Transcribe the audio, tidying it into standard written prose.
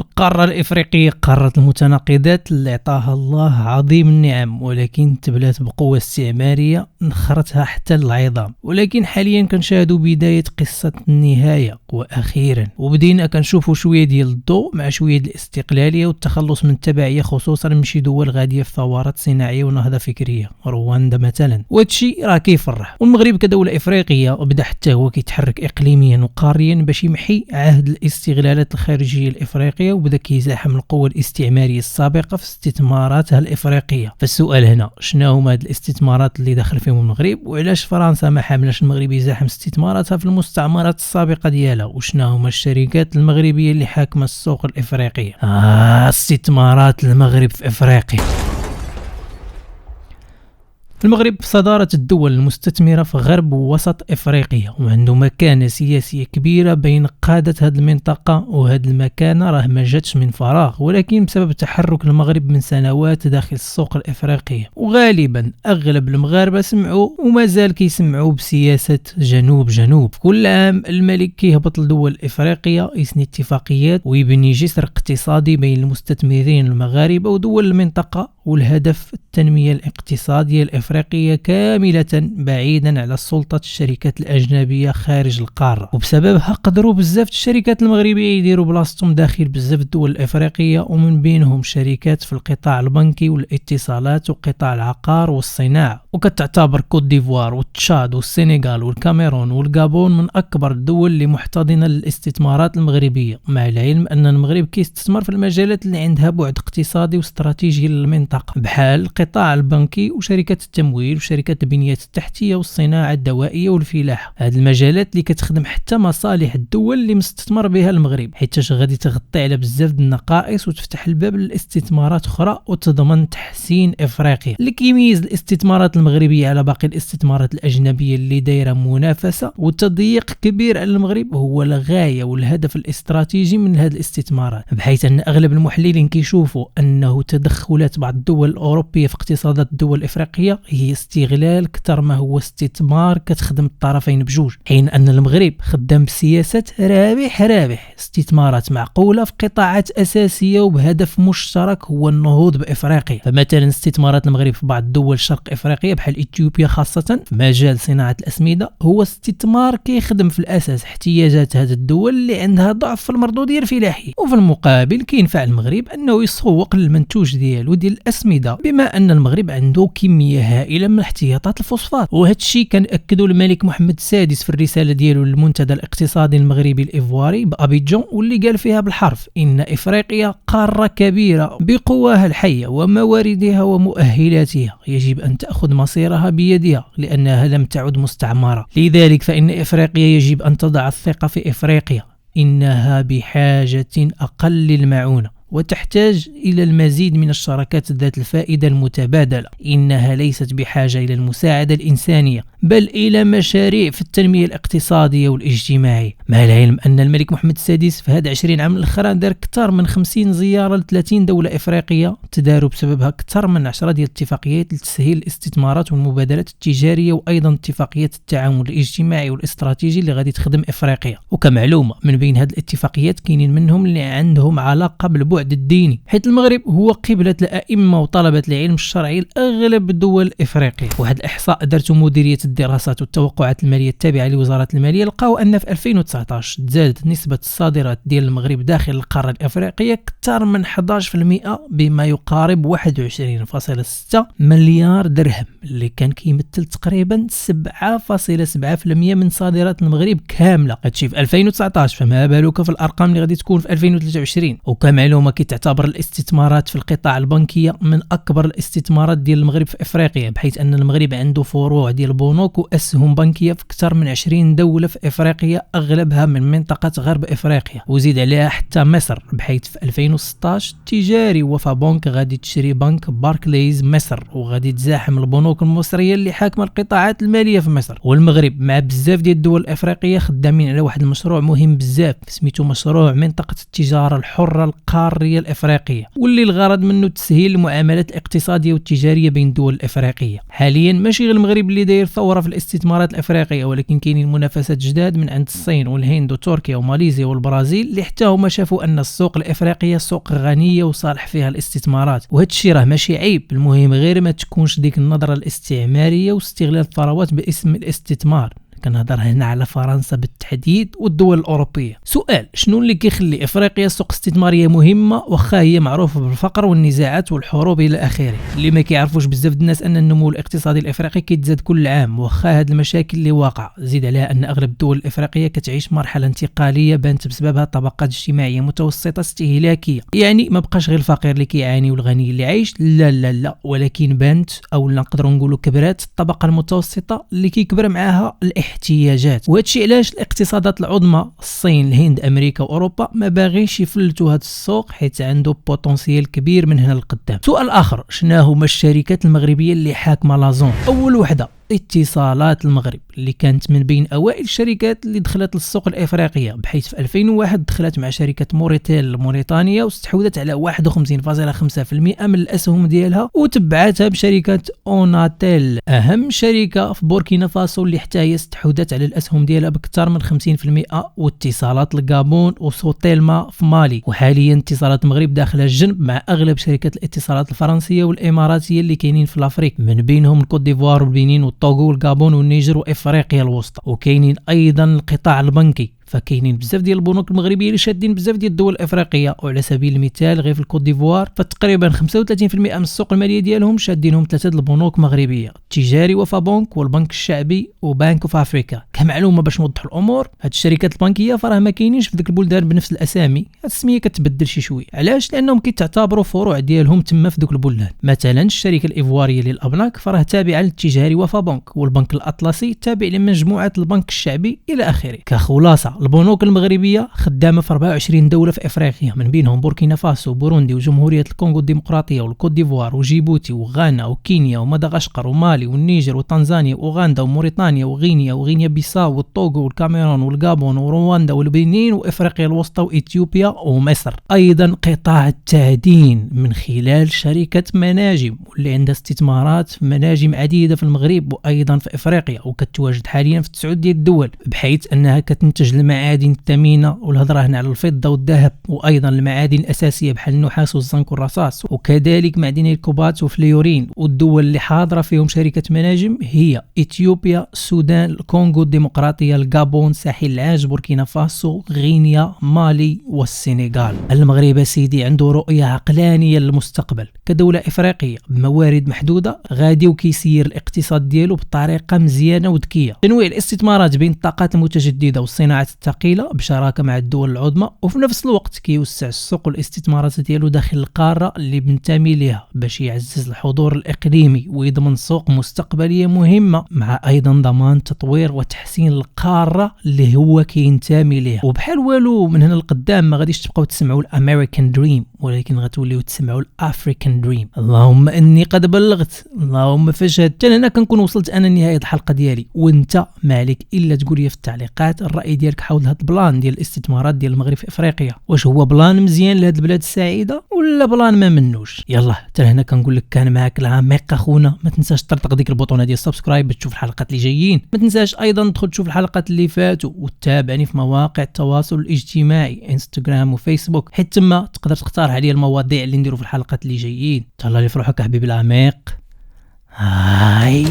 القارة الإفريقية قارة المتناقضات اللي عطاها الله عظيم النعم، ولكن تبلات بقوة استعمارية نخرتها حتى للعظام. ولكن حاليا كنشاهدوا بداية قصة النهاية وأخيرا، وبدينا كنشوفوا شوية ديال الضوء مع شوية ديال الاستقلالية والتخلص من التبعية، خصوصا من شي دول غادية في ثورات صناعية ونهضة فكرية، رواندا مثلا. وهادشي راه كيفرح، والمغرب كدولة إفريقية بدا حتى هو كيتحرك إقليميا وقاريا باش يمحي عهد الاستغلالات الخارجية الإفريقية، وبدا كيزاحم القوى الاستعمارية السابقة في استثماراتها الإفريقية. فالسؤال هنا، شنو هما هاد الاستثمارات اللي دخل فيهم المغرب، وعلاش فرنسا ما حاملاش المغرب يزاحم استثماراتها في المستعمرات السابقة ديالها، وشنو هما الشركات المغربية اللي حاكمة السوق الإفريقية. استثمارات المغرب في إفريقيا. المغرب في صدارة الدول المستثمرة في غرب ووسط إفريقيا، وعنده مكانة سياسية كبيرة بين قادة هذه المنطقة، وهذه المكانة راه ما جاتش من فراغ، ولكن بسبب تحرك المغرب من سنوات داخل السوق الإفريقية. وغالبا أغلب المغاربة سمعوا ومازال كيسمعوا بسياسة جنوب جنوب. كل عام الملك كيهبط لدول إفريقيا يسني اتفاقيات ويبني جسر اقتصادي بين المستثمرين المغاربة ودول المنطقة، والهدف التنمية الاقتصادية الإفريقية كاملة بعيدا على سلطة الشركات الأجنبية خارج القارة. وبسببها قدروا بزاف الشركات المغربية يديروا بلاصتهم داخل بزاف الدول الإفريقية، ومن بينهم شركات في القطاع البنكي والاتصالات وقطاع العقار والصناعة. وكتعتبر كوت ديفوار والتشاد والسنغال والكاميرون والغابون من أكبر الدول اللي محتضنة للاستثمارات المغربية، مع العلم أن المغرب كيستثمر في المجالات اللي عندها بعد اقتصادي واستراتيجي للمنطقة، بحال القطاع البنكي وشركات التمويل وشركات البنية التحتية والصناعة الدوائية والفلاحة. هذه المجالات اللي كتخدم حتى مصالح الدول اللي مستثمر بها المغرب، حيت غادي تغطي على بزاف د النقائص وتفتح الباب للاستثمارات أخرى وتضمن تحسين إفريقيا. اللي كيميز الاستثمارات المغربية على باقي الاستثمارات الأجنبية اللي دايرة منافسة وتضييق كبير على المغرب هو الغاية والهدف الاستراتيجي من هذه الاستثمارات، بحيث أن أغلب المحللين كيشوفوا أنه تدخلات بعض الدول الأوروبية في اقتصادات الدول الإفريقية هي استغلال كتر ما هو استثمار كتخدم الطرفين بجوج، حين أن المغرب خدام بسياسة رابح رابح، استثمارات معقولة في قطاعات أساسية وبهدف مشترك هو النهوض بإفريقيا. فمثلا استثمارات المغرب في بعض الدول الشرق إفريقيا بحال إثيوبيا خاصة في مجال صناعة الأسمدة هو استثمار كيخدم في الأساس احتياجات هذه الدول اللي عندها ضعف في المردودية الفلاحية، وفي المقابل كينفع المغرب أنه يسوق للمنتوج ديالو ديال الأسمدة، بما أن المغرب عنده كمية هائلة من احتياطات الفوسفات. وهذا الشيء كان أكدوا الملك محمد السادس في الرسالة ديالو للمنتدى الاقتصادي المغربي الإيفواري بأبيجان، واللي قال فيها بالحرف إن إفريقيا قارة كبيرة بقواها الحية ومواردها ومؤهلاتها، يجب أن تأخذ مصيرها بيدها لأنها لم تعد مستعمرة. لذلك فإن إفريقيا يجب أن تضع الثقة في إفريقيا، إنها بحاجة أقل للمعونة وتحتاج إلى المزيد من الشراكات ذات الفائدة المتبادلة. إنها ليست بحاجة إلى المساعدة الإنسانية بل إلى مشاريع في التنمية الاقتصادية والاجتماعية. مع العلم أن الملك محمد السادس في هذا 20 عام الأخرى دار أكثر من 50 زيارة ل 30 دولة إفريقية، تداروا بسببها أكثر من 10 ديال الاتفاقيات لتسهيل الاستثمارات والمبادلات التجارية، وأيضا اتفاقيات التعاون الاجتماعي والاستراتيجي اللي غادي تخدم إفريقيا. وكمعلومة من بين هذه الاتفاقيات كاينين منهم اللي عندهم علاقة بالبعد الديني، حيث المغرب هو قبلة الأئمة وطلبة العلم الشرعي لأغلب الدول الإفريقية. واحد الإحصاء درته مديرية الدراسات والتوقعات المالية التابعة لوزارة المالية لقاو أن في 2019 تزادت نسبة الصادرات ديال المغرب داخل القارة الإفريقية أكثر من 11%، بما يقارب 21.6 مليار درهم، اللي كان كيمثل تقريبا 7.7% من صادرات المغرب كاملة. هادشي في 2019، فما بالك في الأرقام اللي غادي تكون في 2023. وكمعلومة كتعتبر الاستثمارات في القطاع البنكي من أكبر الاستثمارات ديال المغرب في إفريقيا، بحيث أن المغرب عنده فروع ديال بنوك وأسهم بنكية في أكثر من 20 دولة في إفريقيا، أغلبها من منطقة غرب إفريقيا. وزيد عليها حتى مصر، بحيث في 2016 تجاري وفا بنك غادي تشري بنك باركليز مصر، وغادي تزاحم البنوك المصرية اللي حاكمة القطاعات المالية في مصر. والمغرب مع بزاف ديال الدول الإفريقية خدامين على واحد المشروع مهم بزاف سميتو مشروع منطقة التجارة الحرة القارية الإفريقية، واللي الغرض منه تسهيل المعاملات الاقتصادية والتجارية بين الدول الإفريقية. حاليا ماشي غير المغرب اللي داير ثورة في الاستثمارات الافريقية، ولكن كاينين منافسات جداد من عند الصين والهند وتركيا وماليزيا والبرازيل اللي حتى هما شافوا ان السوق الافريقية سوق غنية وصالح فيها الاستثمارات. وهذا الشيء راه ماشي عيب، المهم غير ما تكونش ديك النظرة الاستعمارية واستغلال الثروات باسم الاستثمار. كنهضر هنا على فرنسا بالتحديد والدول الأوروبية. سؤال: شنو اللي كيخلي افريقيا سوق استثمارية مهمة واخا هي معروفة بالفقر والنزاعات والحروب الى اخره؟ اللي ما كيعرفوش بزاف الناس ان النمو الاقتصادي الافريقي كيتزاد كل عام واخا هاد المشاكل اللي واقع. زيد عليها ان اغلب الدول الافريقية كتعيش مرحلة انتقالية بانت بسببها طبقات اجتماعية متوسطة استهلاكية، يعني ما بقاش غير الفقير اللي كيعاني والغني اللي عايش، لا لا لا، ولكن بانت او نقدروا نقولوا كبرات الطبقة المتوسطة اللي كيكبر معاها احتياجات. وهادشي علاش الاقتصادات العظمى الصين الهند امريكا واوروبا ما باغيش يفلتوا هذا السوق حيت عنده بوتنسيال كبير من هنا لقدام. سؤال اخر: شنو هما الشركات المغربيه اللي حاكمه لازون؟ اول وحده اتصالات المغرب، اللي كانت من بين اوائل الشركات اللي دخلت للسوق الافريقيه، بحيث في 2001 دخلت مع شركه موريتيل الموريتانيه واستحوذت على 51.5% من الاسهم ديالها، وتبعتها بشركه اوناتيل اهم شركه في بوركينا فاسو اللي حتى هي استحوذت على الاسهم ديالها باكثر من 50%، واتصالات الغابون وسوتيلما في مالي. وحاليا اتصالات المغرب داخله الجنب مع اغلب شركات الاتصالات الفرنسيه والاماراتيه اللي كاينين في الافريق، من بينهم الكوت ديفوار والبنين والطوغو والغابون والنيجر وافريقيا الوسطى. وكاينين ايضا القطاع البنكي، فكاينين بزاف ديال البنوك المغربيه اللي شادين بزاف ديال الدول الافريقيه. وعلى سبيل المثال غير في الكوت ديفوار فتقريبا 35% من السوق الماليه ديالهم شادينهم ثلاثه البنوك مغربيه: التجاري وفا بنك والبنك الشعبي وبنك اوف افريكا. كمعلومه باش نوضحوا الامور، هاد الشركات البنكيه فراه ما كاينينش في ديك البلدان بنفس الاسامي، هاد السميه كتبدل شي شويه. علاش؟ لانهم كيتعتبروا فروع ديالهم تما في دوك البلدان. مثلا الشركه الايفواريه للابناك فراه تابعه للتجاري وفا بنك، والبنك الاطلسي تابع لمجموعه البنك الشعبي الى اخره. كخلاصه، البنوك المغربيه خدامه في 24 دوله في افريقيا، من بينهم بوركينا فاسو وبوروندي وجمهوريه الكونغو الديمقراطيه والكوت ديفوار وجيبوتي وغانا وكينيا ومدغشقر ومالي والنيجر وتنزانيا واوغندا وموريتانيا وغينيا بيساو والطوغو والكاميرون والغابون ورواندا والبنين وافريقيا الوسطى واثيوبيا ومصر. ايضا قطاع التعدين من خلال شركه مناجم، واللي عندها استثمارات في مناجم عديده في المغرب وايضا في افريقيا، وكتواجد حاليا في 9 ديال الدول، بحيث انها كتنتج المعادن الثمينه، والهضره هنا على الفضه والذهب، وايضا المعادن الاساسيه بحال النحاس والزنك والرصاص، وكذلك معدني الكوبالت وفليورين. والدول اللي حاضره فيهم شركه مناجم هي اثيوبيا، السودان، الكونغو الديمقراطيه، الغابون، ساحل العاج، بوركينا فاسو، غينيا، مالي والسنغال. المغرب سيدي عنده رؤيه عقلانيه للمستقبل كدوله افريقيه بموارد محدوده، غادي وكيسير الاقتصاد ديالو بطريقه مزيانه وذكيه. تنويع الاستثمارات بين الطاقات المتجدده والصناعات الثقيله بشراكه مع الدول العظمى، وفي نفس الوقت كيوسع السوق والاستثمارات ديالو داخل القاره اللي بنتمي ليها، باش يعزز الحضور الاقليمي ويضمن سوق مستقبليه مهمه، مع ايضا ضمان تطوير وتحسين القاره اللي هو كينتمي ليها. وبحال والو من هنا لقدام ما غاديش تبقاو تسمعوا الامريكان دريم، ولكن غتوليو تسمعوا الافريكان دريم. اللهم اني قد بلغت، اللهم فاشهد. حتى هنا كنكون وصلت انا لنهايه الحلقه ديالي، وانت ما عليك الا تقول لي في التعليقات الراي ديالك حول هذا البلان ديال الاستثمارات ديال المغرب في افريقيا. واش هو بلان مزيان لهاد البلاد السعيده ولا بلان ما منوش؟ يلا حتى هنا كنقول لك كان معاك العميق اخونا. ما تنساش تطرطق ديك البوطونه ديال السبسكرايب باش تشوف الحلقات اللي جايين. ما تنساش ايضا تدخل تشوف الحلقات اللي فاتوا وتتابعني في مواقع التواصل الاجتماعي انستغرام وفيسبوك، حيت تما تقدر تقترح عليا المواضيع اللي نديرو في الحلقات اللي جايين. تهلا لي في روحك حبيبي العميق. هاي